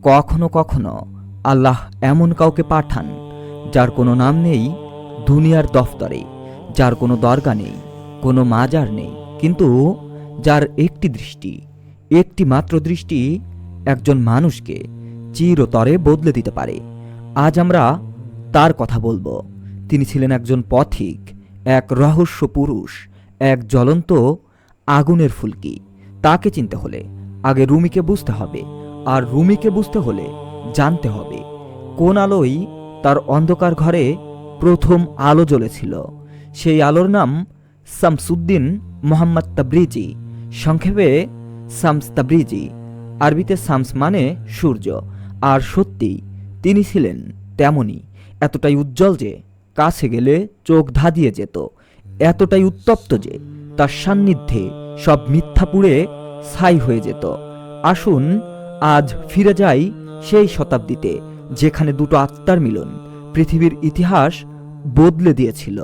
কখনো কখনো আল্লাহ এমন কাউকে পাঠান যার কোনো নাম নেই দুনিয়ার দফতরে, যার কোনো দরগা নেই, কোনো মাজার নেই, কিন্তু যার একটি দৃষ্টি, একটি মাত্র দৃষ্টি একজন মানুষকে চিরতরে বদলে দিতে পারে। আজ আমরা তার কথা বলবো। তিনি ছিলেন একজন পথিক, এক রহস্য পুরুষ, এক জ্বলন্ত আগুনের ফুলকি। তাকে চিনতে হলে আগে রুমিকে বুঝতে হবে, আর রুমিকে বুঝতে হলে জানতে হবে কোন আলোই তার অন্ধকার ঘরে প্রথম আলো জ্বলেছিল। সেই আলোর নাম শামসুদ্দিন মোহাম্মদ তাবরিজি, সংক্ষেপে শামস তাবরিজি। আরবিতে শামস মানে সূর্য, আর সত্যিই তিনি ছিলেন তেমনই, এতটাই উজ্জ্বল যে কাছে গেলে চোখ ধাঁধিয়ে যেত, এতটাই উত্তপ্ত যে তার সান্নিধ্যে সব মিথ্যা পুড়ে ছাই হয়ে যেত। আসুন আজ ফিরে যাই সেই শতাব্দীতে যেখানে দুটো আত্মার মিলন পৃথিবীর ইতিহাস বদলে দিয়েছিল।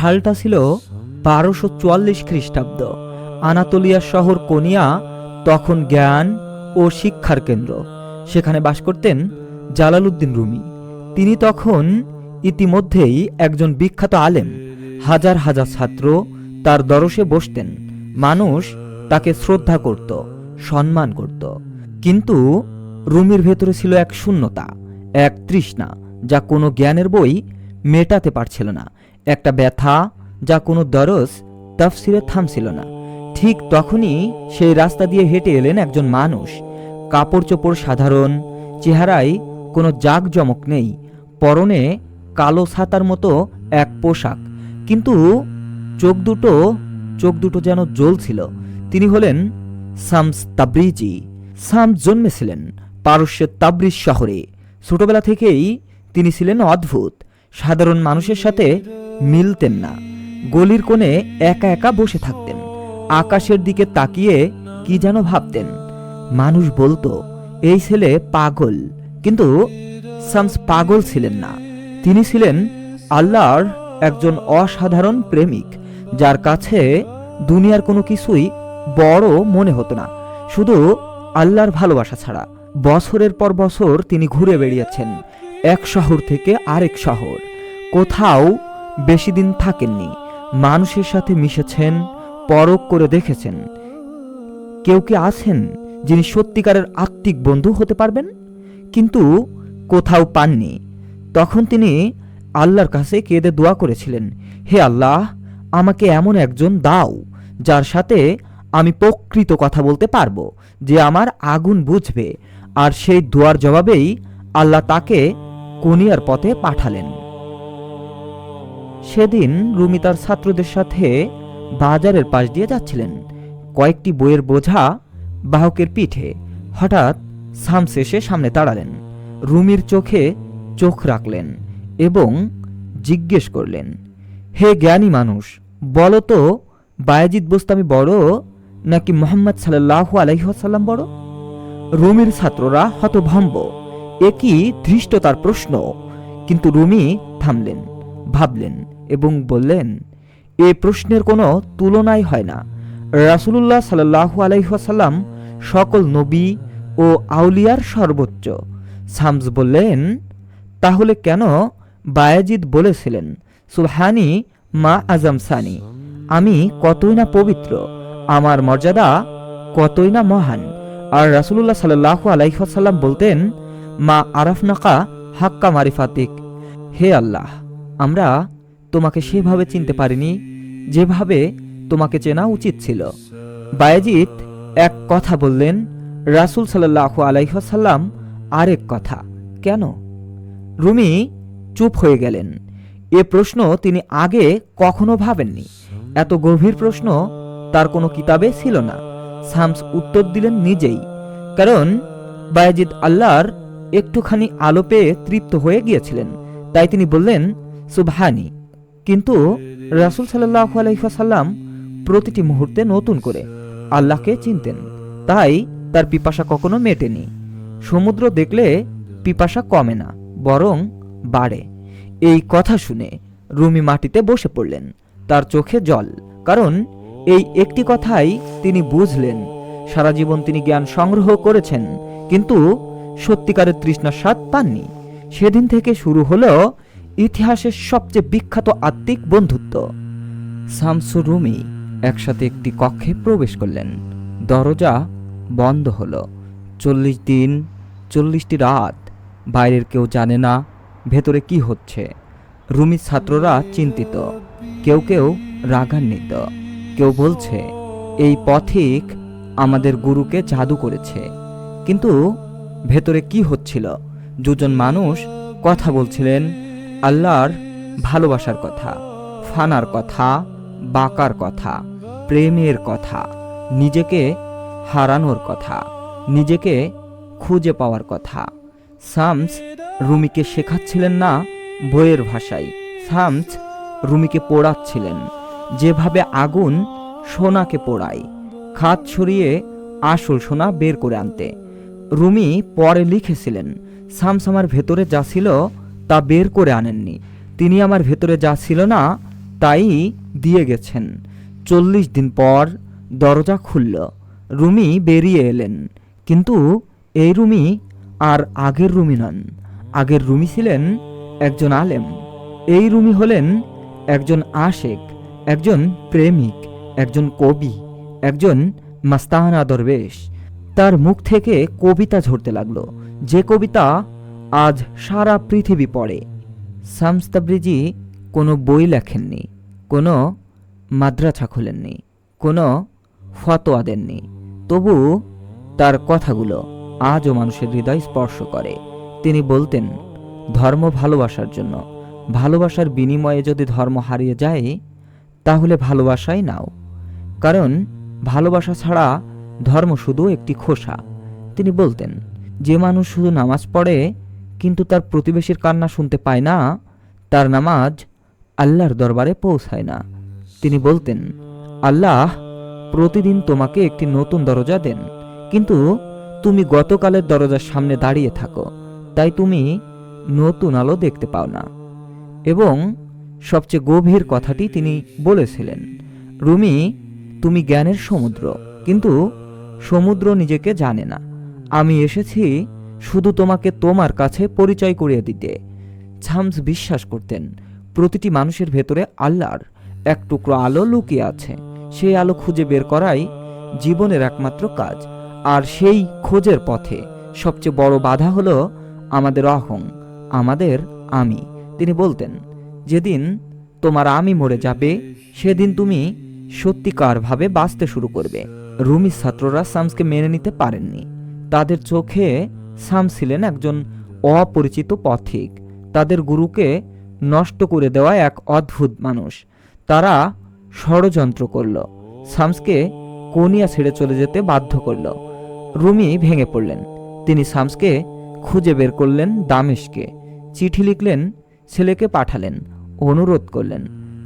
সালটা ছিল 1244 খ্রিস্টাব্দ। আনাতোলিয়ার শহর কোনিয়া তখন জ্ঞান ও শিক্ষার কেন্দ্র। সেখানে বাস করতেন জালালউদ্দিন রুমি। তিনি তখন ইতিমধ্যেই একজন বিখ্যাত আলেম। হাজার হাজার ছাত্র তার দরসে বসতেন। মানুষ তাকে শ্রদ্ধা করত, সম্মান করত। কিন্তু রুমির ভেতরে ছিল এক শূন্যতা, এক তৃষ্ণা যা কোনো জ্ঞানের বই মেটাতে পারছিল না, একটা ব্যথা যা কোনো দরস তাফসিরে থামছিল না। ঠিক তখনই সেই রাস্তা দিয়ে হেঁটে এলেন একজন মানুষ। কাপড় চোপড় সাধারণ, চেহারায় কোনো জাঁকজমক নেই, পরনে কালো ছাতার মতো এক পোশাক, কিন্তু চোখ দুটো যেন জ্বলছিল। তিনি হলেন শামস তাবরিজি। শামস জন্মেছিলেন পারস্যের তাবরিজ শহরে। ছোটবেলা থেকেই তিনি ছিলেন অদ্ভুত। সাধারণ মানুষের সাথে মিলতেন না, গলির কোণে একা একা বসে থাকতেন, আকাশের দিকে তাকিয়ে কি যেন ভাবতেন। মানুষ বলতো এই ছেলে পাগল, কিন্তু শামস পাগল ছিলেন না। তিনি ছিলেন আল্লাহর একজন অসাধারণ প্রেমিক, যার কাছে দুনিয়ার কোনো কিছুই বড় মনে হতো না, শুধু আল্লাহর ভালোবাসা ছাড়া। বছরের পর বছর তিনি ঘুরে বেড়িয়েছেন এক শহর থেকে আরেক শহর, কোথাও বেশি দিন থাকেননি। মানুষের সাথে মিশেছেন, পরখ করে দেখেছেন। কেউ কি আছেন যিনি সত্যিকারের আত্মিক বন্ধু হতে পারবেন? কিন্তু কোথাও পাননি। তখন তিনি আল্লাহর কাছে কেঁদে দোয়া করেছিলেন, হে আল্লাহ, আমাকে এমন একজন দাও যার সাথে আমি প্রকৃত কথা বলতে পারবো, যে আমার আগুন বুঝবে। আর সেই দোয়ার জবাবেই আল্লাহ তাকে কোনিয়ার পথে পাঠালেন। সেদিন রুমি তার ছাত্রদের সাথে বাজারের পাশ দিয়ে যাচ্ছিলেন। কয়েকটি বইয়ের বোঝা বাহকের পিঠে। হঠাৎ শামস এসে সামনে দাঁড়ালেন। রুমির চোখে চোখ রাখলেন এবং জিজ্ঞেস করলেন, হে জ্ঞানী মানুষ, বলো তো বায়েজিদ বোস্তামি বড় নাকি মুহাম্মদ সাল্লাল্লাহু আলাইহি ওয়াসাল্লাম বড়? রুমির ছাত্ররা হতভম্ব। একই ধৃষ্টতার প্রশ্ন। কিন্তু রুমি থামলেন, ভাবলেন এবং বললেন, এ প্রশ্নের কোনো তুলনাই হয় না। রাসূলুল্লাহ সাল্লাল্লাহু আলাইহি ওয়াসাল্লাম সকল নবী ও আউলিয়ার সর্বোচ্চ। শামস বললেন, তাহলে কেন বায়েজিদ বলেছিলেন, সুবহানি মা আজম সানি, আমি কতই না পবিত্র, আমার মর্যাদা কতই না মহান। আর রাসূলুল্লাহ সাল্লাল্লাহু আলাইহি ওয়াসাল্লাম বলতেন, মা আরাফনাকা হাক্কা মারিফাতিক, হে আল্লাহ, আমরা তোমাকে সেভাবে চিনতে পারিনি যেভাবে তোমাকে চেনা উচিত ছিল। বায়েজিদ এক কথা বললেন, রাসূল সাল্লাল্লাহু আলাইহি ওয়াসাল্লাম আরেক কথা। কেন? রুমি চুপ হয়ে গেলেন। এ প্রশ্ন তিনি আগে কখনো ভাবেননি। এত গভীর প্রশ্ন তার কোনো কিতাবে ছিল না। শামস উত্তর দিলেন নিজেই, কারণ বায়েজিদ আল্লাহর একটুখানি আলো পেয়ে তৃপ্ত হয়ে গিয়েছিলেন। তাই তিনি বললেন সুবহানি। কিন্তু রাসূল সাল্লাল্লাহু আলাইহি ওয়াসাল্লাম প্রতিটি মুহূর্তে নতুন করে আল্লাহকে চিনতেন, তাই তার পিপাসা কখনো মেটেনি। সমুদ্র দেখলে পিপাসা কমে না, বরং বাড়ে। এই কথা শুনে রুমি মাটিতে বসে পড়লেন, তার চোখে জল। কারণ এই একটি কথাই তিনি বুঝলেন। সারা জীবন তিনি জ্ঞান সংগ্রহ করেছেন, কিন্তু সত্যিকারের তৃষ্ণার স্বাদ পাননি। সেদিন থেকে শুরু হলো ইতিহাসের সবচেয়ে বিখ্যাত আত্মিক বন্ধুত্ব। শামসুর রুমি একসাথে একটি কক্ষে প্রবেশ করলেন। দরজা বন্ধ হলো। 40 দিন 40টি রাত বাইরের কেউ জানে না ভেতরে কি হচ্ছে। রুমির ছাত্ররা চিন্তিত, কেউ কেউ রাগান্বিত, কেউ বলছে এই পথিক আমাদের গুরুকে জাদু করেছে। কিন্তু ভেতরে কি হচ্ছিল? দুজন মানুষ কথা বলছিলেন আল্লাহর ভালোবাসার কথা, ফানার কথা, বাকার কথা, প্রেমের কথা, নিজেকে হারানোর কথা, নিজেকে খুঁজে পাওয়ার কথা। শামস রুমিকে শেখাচ্ছিলেন না বইয়ের ভাষায়, শামস রুমিকে পোড়াচ্ছিলেন যেভাবে আগুন সোনাকে পোড়ায়, খাত সরিয়ে আসল সোনা বের করে আনতে। রুমি পরে লিখেছিলেন, শামস আমার ভেতরে যা ছিল তা বের করে আনেননি, তিনি আমার ভেতরে যা ছিল না তাই দিয়ে গেছেন। 40 দিন পর দরজা খুলল, রুমি বেরিয়ে এলেন। কিন্তু এই রুমি আর আগের রুমি নন। আগের রুমি ছিলেন একজন আলেম, এই রুমি হলেন একজন আশেক, একজন প্রেমিক, একজন কবি, একজন মাস্তানা দরবেশ। তার মুখ থেকে কবিতা ঝরতে লাগলো, যে কবিতা আজ সারা পৃথিবী পড়ে। শামস তাবরিজি কোনো বই লেখেননি, কোনো মাদ্রাসা খোলেননি, কোনো ফতোয়া দেননি, তবু তার কথাগুলো আজও মানুষের হৃদয় স্পর্শ করে। তিনি বলতেন, ধর্ম ভালোবাসার জন্য, ভালোবাসার বিনিময়ে যদি ধর্ম হারিয়ে যায় তাহলে ভালোবাসাই নাও, কারণ ভালোবাসা ছাড়া ধর্ম শুধু একটি খোসা। তিনি বলতেন, যে মানুষ শুধু নামাজ পড়ে কিন্তু তার প্রতিবেশীর কান্না শুনতে পায় না, তার নামাজ আল্লাহর দরবারে পৌঁছায় না। তিনি বলতেন, আল্লাহ প্রতিদিন তোমাকে একটি নতুন দরজা দেন, কিন্তু তুমি গতকালের দরজার সামনে দাঁড়িয়ে থাকো, তাই তুমি নতুন আলো দেখতে পাও না। এবং সবচেয়ে গভীর কথাটি তিনি বলেছিলেন, রুমি তুমি জ্ঞানের সমুদ্র, কিন্তু সমুদ্র নিজেকে জানে না। আমি এসেছি শুধু তোমাকে তোমার কাছে পরিচয় করিয়ে দিতে। শামস বিশ্বাস করতেন, প্রতিটি মানুষের ভেতরে আল্লাহর এক টুকরো আলো লুকিয়ে আছে। সেই আলো খুঁজে বের করাই জীবনের একমাত্র কাজ। আর সেই খোঁজের পথে সবচেয়ে বড় বাধা হলো আমাদের অহং, আমাদের আমি। তিনি বলতেন, যেদিন তোমার আমি মরে যাবে সেদিন তুমি সত্যিকারভাবে বাঁচতে শুরু করবে। রুমির ছাত্ররা শামসকে মেনে নিতে পারেননি। তাদের চোখে শামস ছিলেন একজন অপরিচিত পথিক, তাদের গুরুকে নষ্ট করে দেওয়া এক অদ্ভুত মানুষ। তারা ষড়যন্ত্র করল, শামসকে কোনিয়া ছেড়ে চলে যেতে বাধ্য করল। রুমি ভেঙে পড়লেন। তিনি শামসকে খুঁজে বের করলেন দামেস্কে, চিঠি লিখলেন, ছেলেকে পাঠালেন, অনুরোধ করলেন।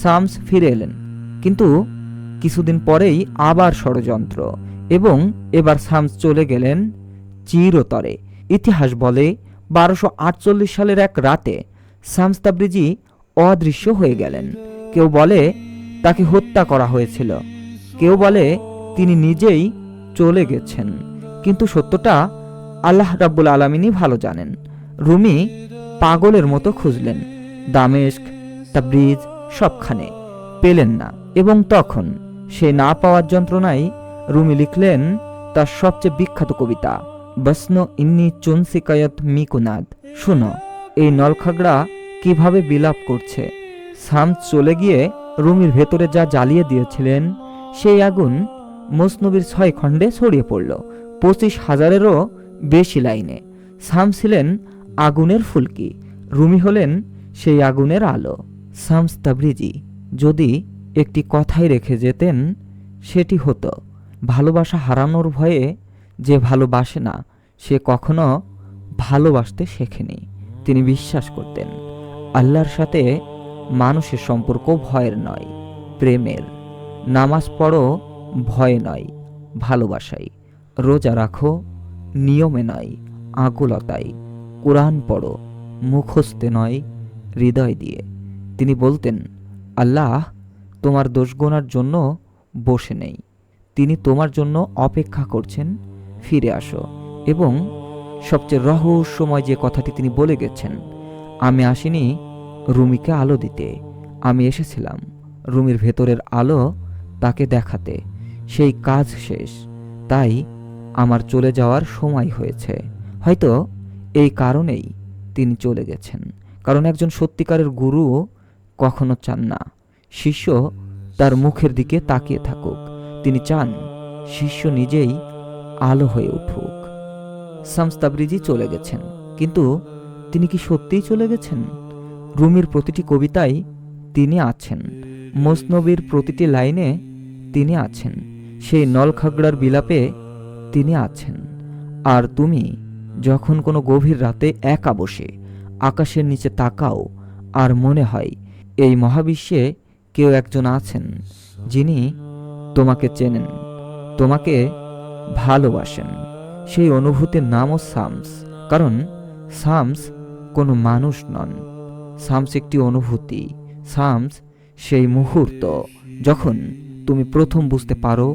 শামস ফিরে এলেন, কিন্তু কিছুদিন পরেই আবার ষড়যন্ত্র, এবং এবার শামস চলে গেলেন চিরতরে। ইতিহাস বলে 1248 সালের এক রাতে শামস তাবরিজি অদৃশ্য হয়ে গেলেন। কেউ বলে তাকে হত্যা করা হয়েছিল, কেউ বলে তিনি নিজেই চলে গেছেন, কিন্তু সত্যটা আল্লাহ রাব্বুল আলামিনই ভালো জানেন। রুমি পাগলের মতো খুঁজলেন, দামেস্ক, তাবরিজ, সবখানে পেলেন না। এবং তখন সে না পাওয়ার যন্ত্রণায় রুমি লিখলেন তার সবচেয়ে বিখ্যাত কবিতা, বসনো ইন্নি চুনসিকায়ত মিকুনাদ। শোনো, এই নলখাগড়া কিভাবে বিলাপ করছে। শামস চলে গিয়ে রুমির ভেতরে যা জ্বালিয়ে দিয়েছিলেন, সেই আগুন মসনবীর 6 খণ্ডে ছড়িয়ে পড়ল, 25,000-এরও বেশি লাইনে। শামস ছিলেন আগুনের ফুলকি, রুমি হলেন সেই আগুনের আলো। শামস তাবরিজি যদি একটি কথাই রেখে যেতেন, সেটি হতো, ভালোবাসা হারানোর ভয়ে যে ভালোবাসে না সে কখনো ভালোবাসতে শেখেনি। তিনি বিশ্বাস করতেন আল্লাহর সাথে মানুষের সম্পর্ক ভয়ের নয়, প্রেমের। নামাজ পড়ো ভয়ে নয়, ভালোবাসাই। রোজা রাখো নিয়মে নয়, আকুলতায়। কোরআন পড়ো মুখস্থে নয়, হৃদয় দিয়ে। তিনি বলতেন, আল্লাহ তোমার দোষ গোনার জন্য বসে নেই, তিনি তোমার জন্য অপেক্ষা করছেন, ফিরে আসো। এবং সবচেয়ে রহস্যময় যে কথাটি তিনি বলে গেছেন, আমি আসিনি রুমিকে আলো দিতে, আমি এসেছিলাম রুমির ভেতরের আলো তাকে দেখাতে। সেই কাজ শেষ, তাই আমার চলে যাওয়ার সময় হয়েছে। হয়তো এই কারণেই তিনি চলে গেছেন, কারণ একজন সত্যিকারের গুরু কখনো চান না শিষ্য তার মুখের দিকে তাকিয়ে থাকুক। তিনি চান শিষ্য নিজেই আলো হয়ে উঠুক। শামস তাবরিজি চলে গেছেন, কিন্তু তিনি কি সত্যিই চলে গেছেন? রুমির প্রতিটি কবিতায় তিনি আছেন, মসনবীর প্রতিটি লাইনে তিনি আছেন, সেই নলখাগড়ার বিলাপে তিনি আছেন। আর তুমি যখন কোনো গভীর রাতে একা বসে আকাশের নিচে তাকাও আর মনে হয় এই মহাবিশ্বে কেউ একজন আছেন যিনি তোমাকে চেনেন, তোমাকে ভালোবাসেন, সেই অনুভূতির নামও শামস। কারণ শামস কোনো মানুষ নন, শামস একটি অনুভূতি। শামস সেই মুহূর্ত যখন তুমি প্রথম বুঝতে পারো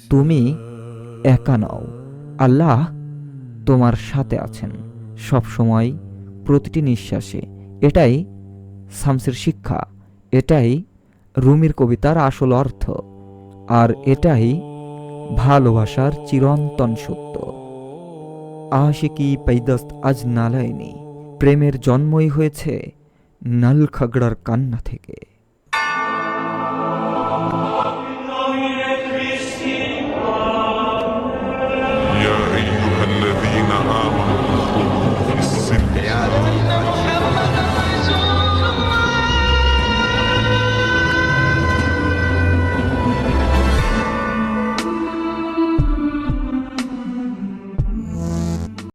তুমি একা নও, আল্লাহ তোমার সাথে আছেন সব সময়, প্রতিটি নিঃশ্বাসে। এটাই শামসের শিক্ষা, এটাই রুমির কবিতার আসল অর্থ, আর এটাই ভালোবাসার চিরন্তন সত্য। আশিকি पैदस्त আজ নালায়নি, প্রেমের জন্মই হয়েছে নলখাগড়ার কান্না থেকে।